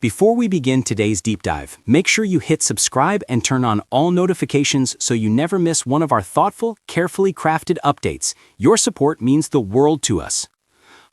Before we begin today's deep dive, make sure you hit subscribe and turn on all notifications so you never miss one of our thoughtful, carefully crafted updates. Your support means the world to us.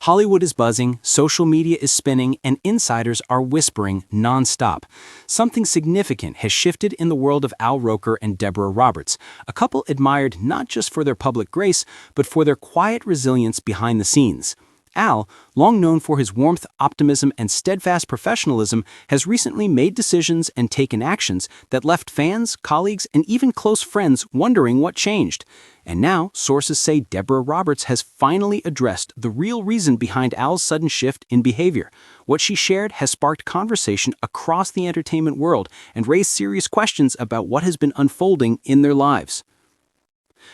Hollywood is buzzing, social media is spinning, and insiders are whispering non-stop. Something significant has shifted in the world of Al Roker and Deborah Roberts, a couple admired not just for their public grace, but for their quiet resilience behind the scenes. Al, long known for his warmth, optimism, and steadfast professionalism, has recently made decisions and taken actions that left fans, colleagues, and even close friends wondering what changed. And now, sources say Deborah Roberts has finally addressed the real reason behind Al's sudden shift in behavior. What she shared has sparked conversation across the entertainment world and raised serious questions about what has been unfolding in their lives.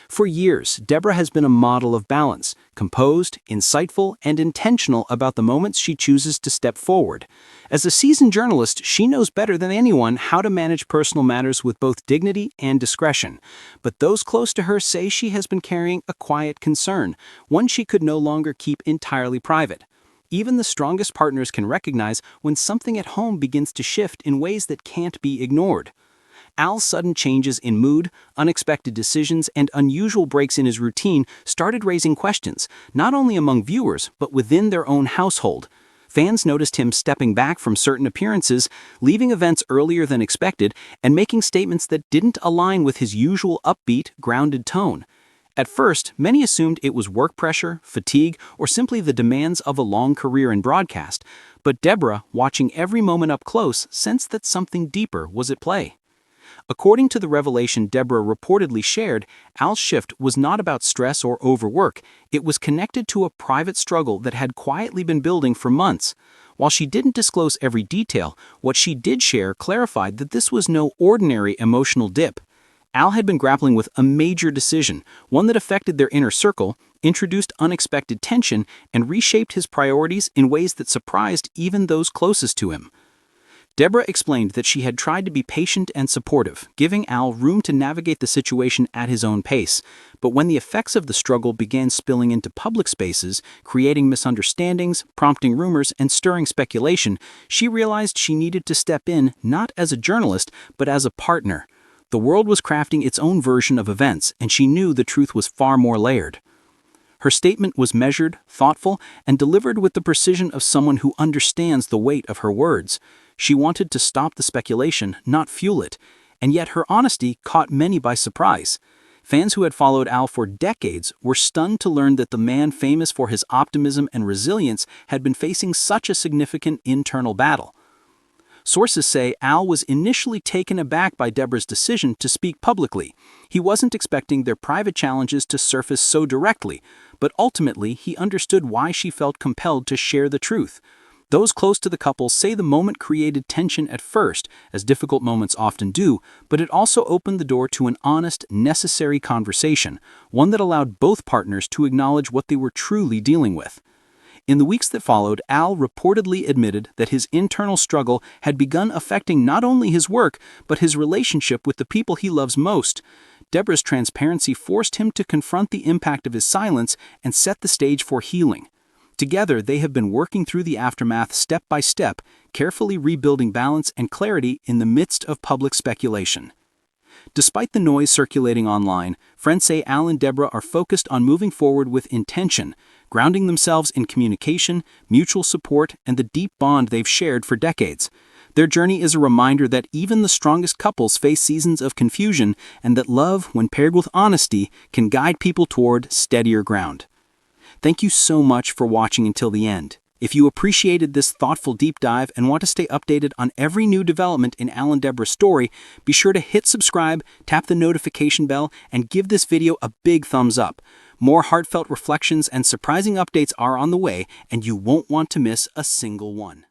For years, Deborah has been a model of balance, composed, insightful, and intentional about the moments she chooses to step forward. As a seasoned journalist, she knows better than anyone how to manage personal matters with both dignity and discretion. But those close to her say she has been carrying a quiet concern, one she could no longer keep entirely private. Even the strongest partners can recognize when something at home begins to shift in ways that can't be ignored. Al's sudden changes in mood, unexpected decisions, and unusual breaks in his routine started raising questions, not only among viewers, but within their own household. Fans noticed him stepping back from certain appearances, leaving events earlier than expected, and making statements that didn't align with his usual upbeat, grounded tone. At first, many assumed it was work pressure, fatigue, or simply the demands of a long career in broadcast. But Deborah, watching every moment up close, sensed that something deeper was at play. According to the revelation Deborah reportedly shared, Al's shift was not about stress or overwork. It was connected to a private struggle that had quietly been building for months. While she didn't disclose every detail, what she did share clarified that this was no ordinary emotional dip. Al had been grappling with a major decision, one that affected their inner circle, introduced unexpected tension, and reshaped his priorities in ways that surprised even those closest to him. Deborah explained that she had tried to be patient and supportive, giving Al room to navigate the situation at his own pace. But when the effects of the struggle began spilling into public spaces, creating misunderstandings, prompting rumors, and stirring speculation, she realized she needed to step in not as a journalist, but as a partner. The world was crafting its own version of events, and she knew the truth was far more layered. Her statement was measured, thoughtful, and delivered with the precision of someone who understands the weight of her words. She wanted to stop the speculation, not fuel it, and yet her honesty caught many by surprise. Fans who had followed Al for decades were stunned to learn that the man famous for his optimism and resilience had been facing such a significant internal battle. Sources say Al was initially taken aback by Deborah's decision to speak publicly. He wasn't expecting their private challenges to surface so directly, but ultimately he understood why she felt compelled to share the truth. Those close to the couple say the moment created tension at first, as difficult moments often do, but it also opened the door to an honest, necessary conversation, one that allowed both partners to acknowledge what they were truly dealing with. In the weeks that followed, Al reportedly admitted that his internal struggle had begun affecting not only his work, but his relationship with the people he loves most. Deborah's transparency forced him to confront the impact of his silence and set the stage for healing. Together, they have been working through the aftermath step by step, carefully rebuilding balance and clarity in the midst of public speculation. Despite the noise circulating online, friends say Al and Deborah are focused on moving forward with intention, grounding themselves in communication, mutual support, and the deep bond they've shared for decades. Their journey is a reminder that even the strongest couples face seasons of confusion, and that love, when paired with honesty, can guide people toward steadier ground. Thank you so much for watching until the end. If you appreciated this thoughtful deep dive and want to stay updated on every new development in Al and Deborah's story, be sure to hit subscribe, tap the notification bell, and give this video a big thumbs up. More heartfelt reflections and surprising updates are on the way, and you won't want to miss a single one.